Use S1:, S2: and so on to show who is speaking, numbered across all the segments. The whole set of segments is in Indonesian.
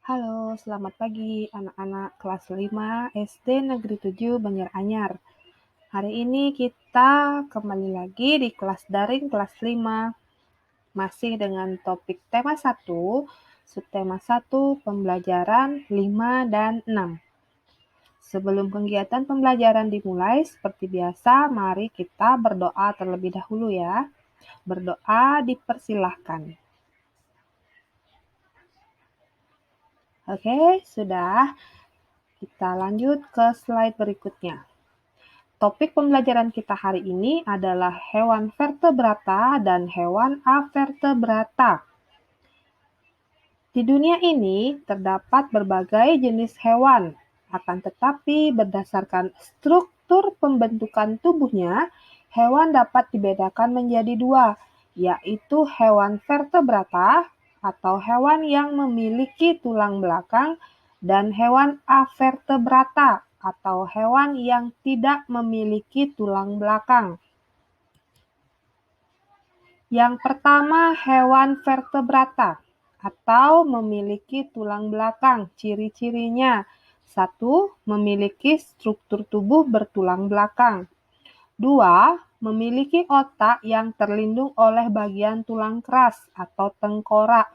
S1: Halo, selamat pagi anak-anak kelas 5 SD Negeri 7 Banjaranyar. Hari ini kita kembali lagi di kelas daring kelas 5, masih dengan topik tema 1, subtema 1, pembelajaran 5 dan 6. Sebelum kegiatan pembelajaran dimulai, seperti biasa, mari kita berdoa terlebih dahulu ya. Berdoa dipersilahkan. Oke, sudah. Kita lanjut ke slide berikutnya. Topik pembelajaran kita hari ini adalah hewan vertebrata dan hewan avertebrata. Di dunia ini terdapat berbagai jenis hewan, akan tetapi berdasarkan struktur pembentukan tubuhnya, hewan dapat dibedakan menjadi dua, yaitu hewan vertebrata atau hewan yang memiliki tulang belakang dan hewan avertebrata atau hewan yang tidak memiliki tulang belakang. Yang pertama, hewan vertebrata atau memiliki tulang belakang. Ciri-cirinya: 1. Memiliki struktur tubuh bertulang belakang. 2. Memiliki otak yang terlindung oleh bagian tulang keras atau tengkorak.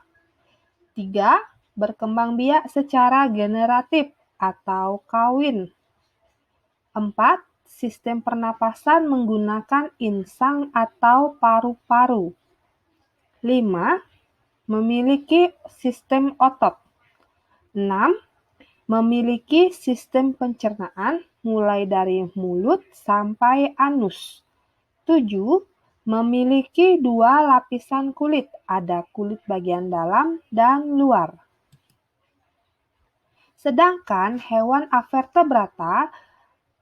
S1: 3. Berkembang biak secara generatif atau kawin. 4. Sistem pernapasan menggunakan insang atau paru-paru. 5. Memiliki sistem otot. 6. Memiliki sistem pencernaan mulai dari mulut sampai anus. 7. Memiliki 2 lapisan kulit, ada kulit bagian dalam dan luar. Sedangkan hewan avertebrata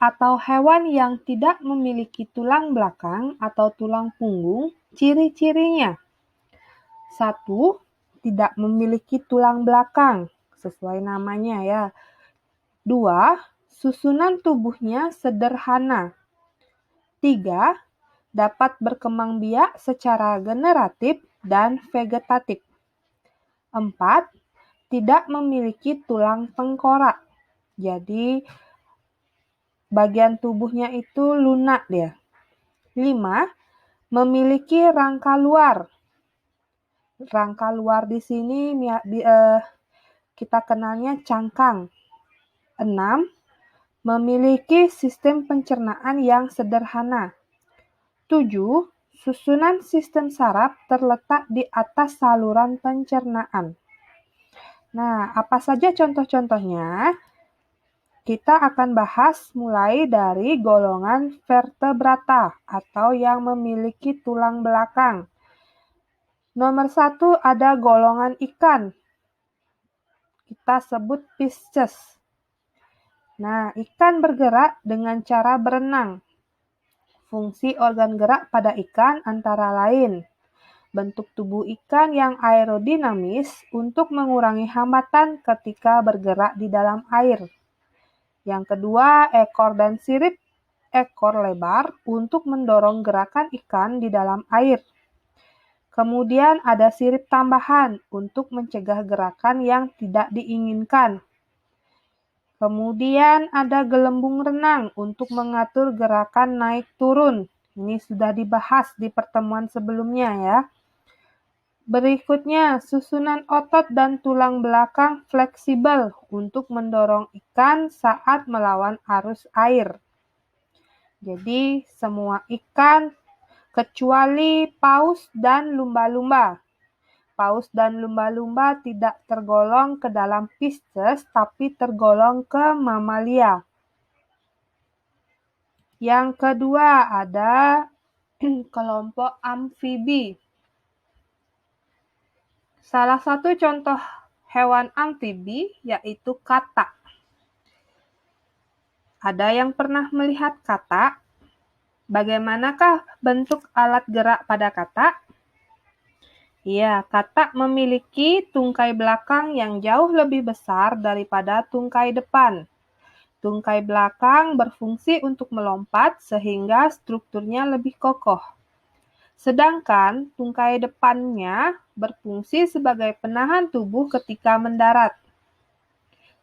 S1: atau hewan yang tidak memiliki tulang belakang atau tulang punggung, ciri-cirinya: 1. Tidak memiliki tulang belakang, sesuai namanya ya. 2. Susunan tubuhnya sederhana. 3. Dapat berkembang biak secara generatif dan vegetatif. 4. Tidak memiliki tulang tengkorak. Jadi bagian tubuhnya itu lunak dia. 5. Memiliki rangka luar. Rangka luar di sini kita kenalnya cangkang. 6. Memiliki sistem pencernaan yang sederhana. 7. Susunan sistem saraf terletak di atas saluran pencernaan. Nah, apa saja contoh-contohnya? Kita akan bahas mulai dari golongan vertebrata atau yang memiliki tulang belakang. Nomor 1 ada golongan ikan. Kita sebut Pisces. Nah, ikan bergerak dengan cara berenang. Fungsi organ gerak pada ikan antara lain: bentuk tubuh ikan yang aerodinamis untuk mengurangi hambatan ketika bergerak di dalam air. Yang kedua, ekor dan sirip ekor lebar untuk mendorong gerakan ikan di dalam air. Kemudian ada sirip tambahan untuk mencegah gerakan yang tidak diinginkan. Kemudian ada gelembung renang untuk mengatur gerakan naik turun. Ini sudah dibahas di pertemuan sebelumnya ya. Berikutnya, susunan otot dan tulang belakang fleksibel untuk mendorong ikan saat melawan arus air. Jadi, semua ikan kecuali paus dan lumba-lumba. Paus dan lumba-lumba tidak tergolong ke dalam Pisces, tapi tergolong ke mamalia. Yang kedua ada kelompok amfibi. Salah satu contoh hewan amfibi yaitu katak. Ada yang pernah melihat katak? Bagaimanakah bentuk alat gerak pada katak? Ya, katak memiliki tungkai belakang yang jauh lebih besar daripada tungkai depan. Tungkai belakang berfungsi untuk melompat sehingga strukturnya lebih kokoh. Sedangkan tungkai depannya berfungsi sebagai penahan tubuh ketika mendarat.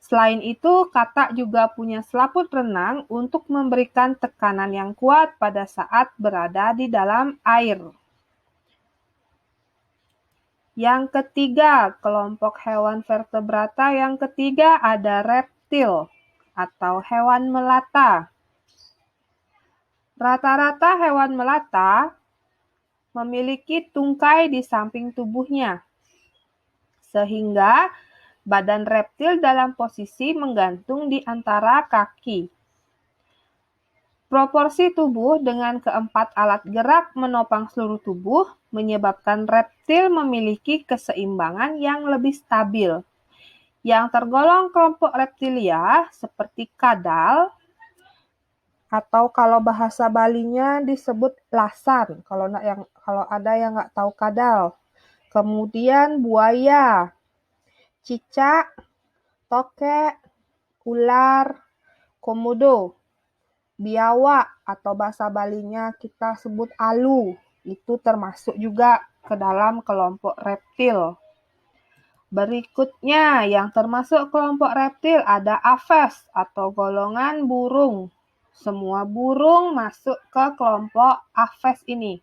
S1: Selain itu, katak juga punya selaput renang untuk memberikan tekanan yang kuat pada saat berada di dalam air. Yang ketiga, kelompok hewan vertebrata yang ketiga ada reptil atau hewan melata. Rata-rata hewan melata memiliki tungkai di samping tubuhnya, sehingga badan reptil dalam posisi menggantung di antara kaki. Proporsi tubuh dengan keempat alat gerak menopang seluruh tubuh menyebabkan reptil memiliki keseimbangan yang lebih stabil. Yang tergolong kelompok reptilia seperti kadal, atau kalau bahasa Balinya disebut lasan, kalau ada yang nggak tahu kadal. Kemudian buaya, cicak, tokek, ular, komodo, biawak atau bahasa Balinya kita sebut alu, itu termasuk juga ke dalam kelompok reptil. Berikutnya yang termasuk kelompok reptil ada aves atau golongan burung. Semua burung masuk ke kelompok aves ini.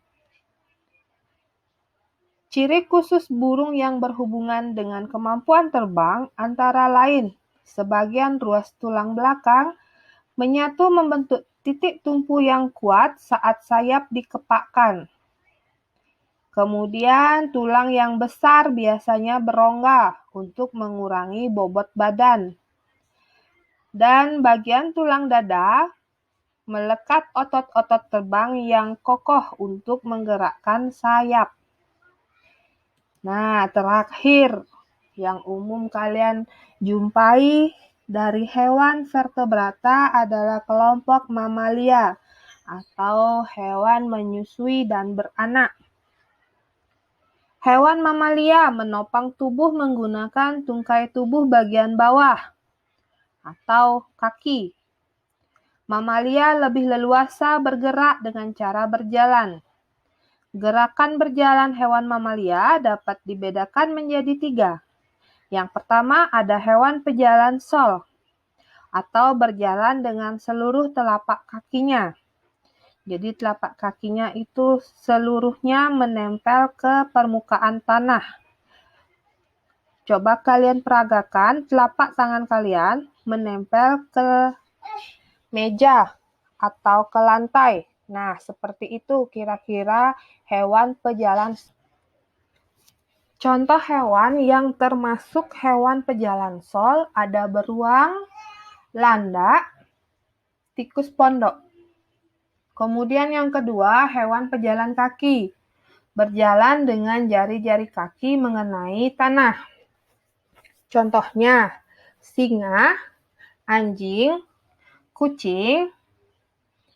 S1: Ciri khusus burung yang berhubungan dengan kemampuan terbang antara lain sebagian ruas tulang belakang menyatu membentuk titik tumpu yang kuat saat sayap dikepakkan. Kemudian tulang yang besar biasanya berongga untuk mengurangi bobot badan. Dan bagian tulang dada melekat otot-otot terbang yang kokoh untuk menggerakkan sayap. Nah, terakhir yang umum kalian jumpai dari hewan vertebrata adalah kelompok mamalia atau hewan menyusui dan beranak. Hewan mamalia menopang tubuh menggunakan tungkai tubuh bagian bawah atau kaki. Mamalia lebih leluasa bergerak dengan cara berjalan. Gerakan berjalan hewan mamalia dapat dibedakan menjadi 3. Yang pertama ada hewan pejalan sol atau berjalan dengan seluruh telapak kakinya. Jadi telapak kakinya itu seluruhnya menempel ke permukaan tanah. Coba kalian peragakan telapak tangan kalian menempel ke meja atau ke lantai. Nah, seperti itu kira-kira hewan pejalan. Contoh hewan yang termasuk hewan pejalan sol ada beruang, landak, tikus pondok. Kemudian yang kedua, hewan pejalan kaki. Berjalan dengan jari-jari kaki mengenai tanah. Contohnya, singa, anjing, kucing.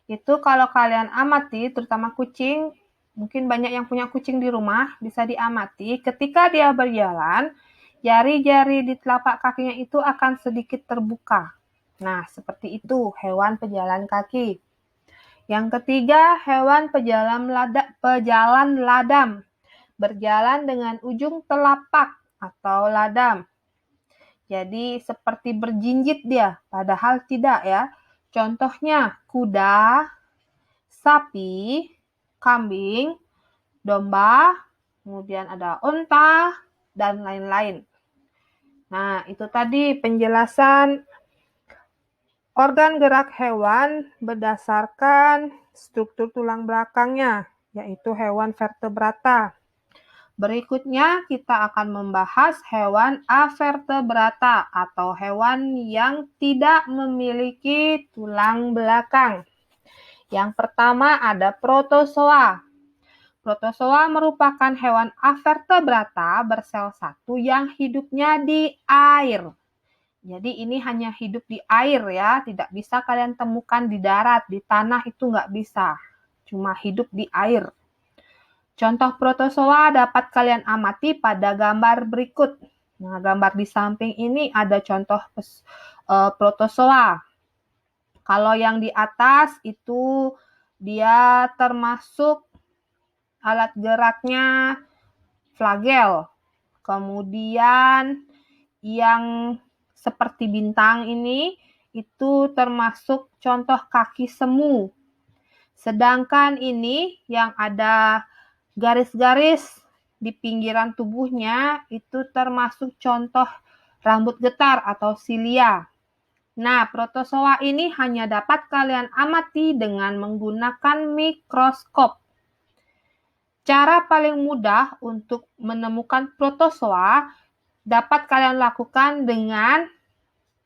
S1: Itu kalau kalian amati, terutama kucing, mungkin banyak yang punya kucing di rumah, bisa diamati. Ketika dia berjalan, jari-jari di telapak kakinya itu akan sedikit terbuka. Nah, seperti itu hewan pejalan kaki. Yang ketiga, hewan pejalan ladam. Berjalan dengan ujung telapak atau ladam. Jadi seperti berjinjit dia, padahal tidak ya. Contohnya kuda, sapi, kambing, domba, kemudian ada unta, dan lain-lain. Nah, itu tadi penjelasan organ gerak hewan berdasarkan struktur tulang belakangnya, yaitu hewan vertebrata. Berikutnya kita akan membahas hewan avertebrata atau hewan yang tidak memiliki tulang belakang. Yang pertama ada protozoa. Protozoa merupakan hewan avertebrata bersel satu yang hidupnya di air. Jadi ini hanya hidup di air ya, tidak bisa kalian temukan di darat, di tanah itu nggak bisa. Cuma hidup di air. Contoh protozoa dapat kalian amati pada gambar berikut. Nah, gambar di samping ini ada contoh protozoa. Kalau yang di atas itu dia termasuk alat geraknya flagel. Kemudian yang seperti bintang ini, itu termasuk contoh kaki semu. Sedangkan ini yang ada garis-garis di pinggiran tubuhnya itu termasuk contoh rambut getar atau silia. Nah, protozoa ini hanya dapat kalian amati dengan menggunakan mikroskop. Cara paling mudah untuk menemukan protozoa dapat kalian lakukan dengan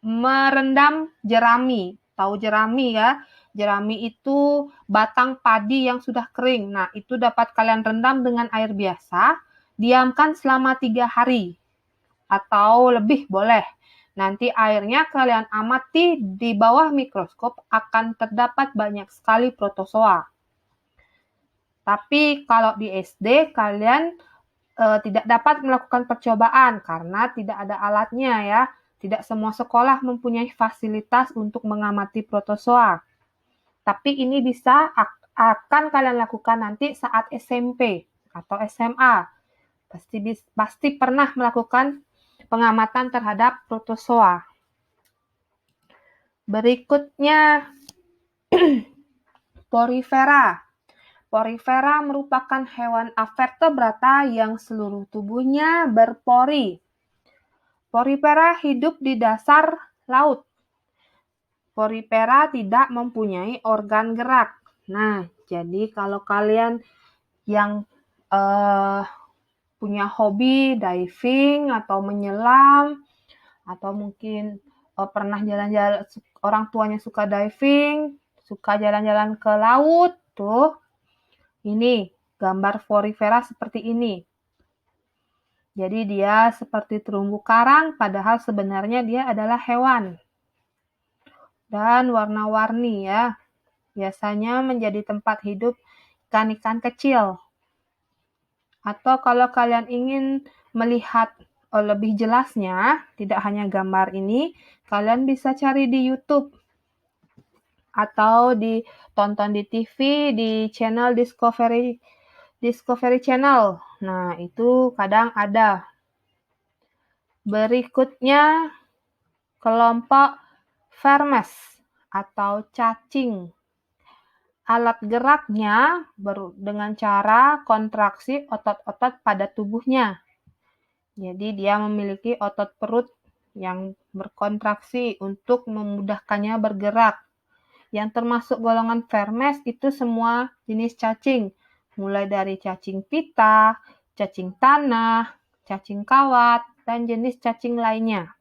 S1: merendam jerami. Tahu jerami ya? Jerami itu batang padi yang sudah kering. Nah, itu dapat kalian rendam dengan air biasa. Diamkan selama 3 hari. Atau lebih boleh. Nanti airnya kalian amati di bawah mikroskop akan terdapat banyak sekali protozoa. Tapi kalau di SD kalian tidak dapat melakukan percobaan karena tidak ada alatnya ya. Tidak semua sekolah mempunyai fasilitas untuk mengamati protozoa. Tapi ini bisa akan kalian lakukan nanti saat SMP atau SMA. Pasti pernah melakukan pengamatan terhadap protozoa. Berikutnya, porifera. Porifera merupakan hewan avertebrata yang seluruh tubuhnya berpori. Porifera hidup di dasar laut. Porifera tidak mempunyai organ gerak. Nah, jadi kalau kalian yang punya hobi diving atau menyelam, atau mungkin pernah jalan-jalan, orang tuanya suka diving, suka jalan-jalan ke laut, tuh. Ini gambar porifera seperti ini. Jadi dia seperti terumbu karang, padahal sebenarnya dia adalah hewan. Dan warna-warni ya. Biasanya menjadi tempat hidup ikan-ikan kecil. Atau kalau kalian ingin melihat lebih jelasnya, tidak hanya gambar ini, kalian bisa cari di YouTube. Atau ditonton di TV, di channel Discovery Channel. Nah, itu kadang ada. Berikutnya, kelompok vermes atau cacing. Alat geraknya dengan cara kontraksi otot-otot pada tubuhnya. Jadi dia memiliki otot perut yang berkontraksi untuk memudahkannya bergerak. Yang termasuk golongan vermes itu semua jenis cacing, mulai dari cacing pita, cacing tanah, cacing kawat, dan jenis cacing lainnya.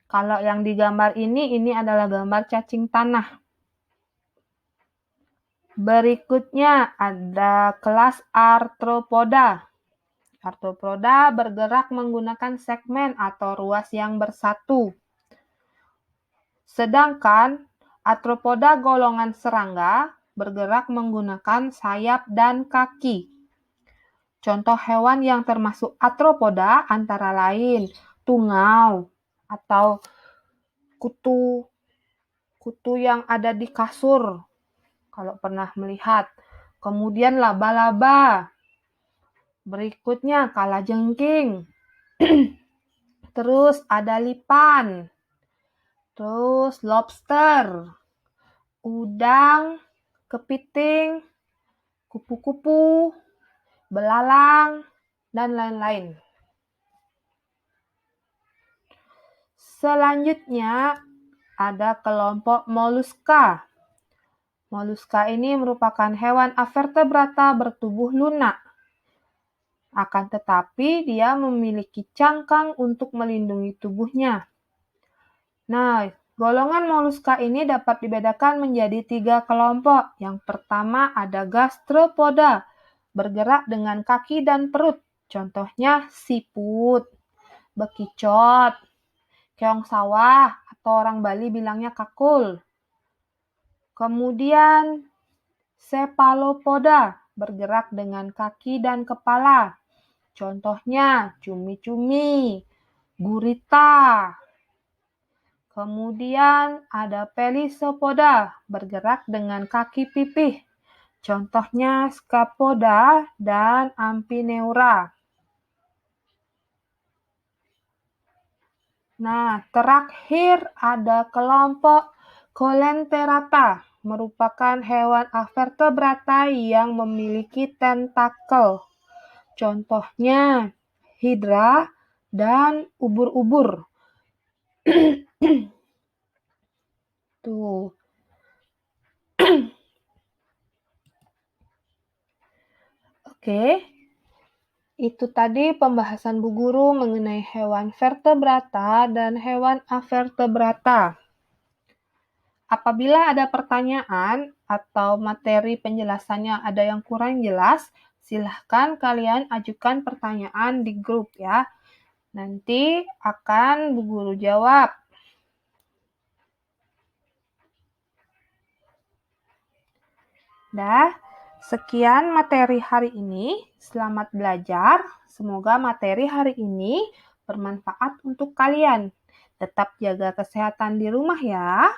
S1: Kalau yang digambar ini adalah gambar cacing tanah. Berikutnya ada kelas arthropoda. Arthropoda bergerak menggunakan segmen atau ruas yang bersatu. Sedangkan arthropoda golongan serangga bergerak menggunakan sayap dan kaki. Contoh hewan yang termasuk arthropoda antara lain tungau atau kutu yang ada di kasur kalau pernah melihat. Kemudian laba-laba. Berikutnya kalajengking. Terus ada lipan. Terus lobster, udang, kepiting, kupu-kupu, belalang, dan lain-lain. Selanjutnya ada kelompok moluska. Moluska ini merupakan hewan avertebrata bertubuh lunak. Akan tetapi dia memiliki cangkang untuk melindungi tubuhnya. Nah, golongan moluska ini dapat dibedakan menjadi 3 kelompok. Yang pertama ada gastropoda, bergerak dengan kaki dan perut. Contohnya siput, bekicot, keong sawah, atau orang Bali bilangnya kakul. Kemudian cephalopoda, bergerak dengan kaki dan kepala. Contohnya cumi-cumi, gurita. Kemudian ada pelisopoda, bergerak dengan kaki pipih. Contohnya scapoda dan ampineura. Nah, terakhir ada kelompok Coelenterata, merupakan hewan avertebrata yang memiliki tentakel. Contohnya hidra dan ubur-ubur. Tuh. Oke. Itu tadi pembahasan Bu Guru mengenai hewan vertebrata dan hewan avertebrata. Apabila ada pertanyaan atau materi penjelasannya ada yang kurang jelas, silahkan kalian ajukan pertanyaan di grup ya. Nanti akan Bu Guru jawab. Dah, sekian materi hari ini. Selamat belajar. Semoga materi hari ini bermanfaat untuk kalian. Tetap jaga kesehatan di rumah ya.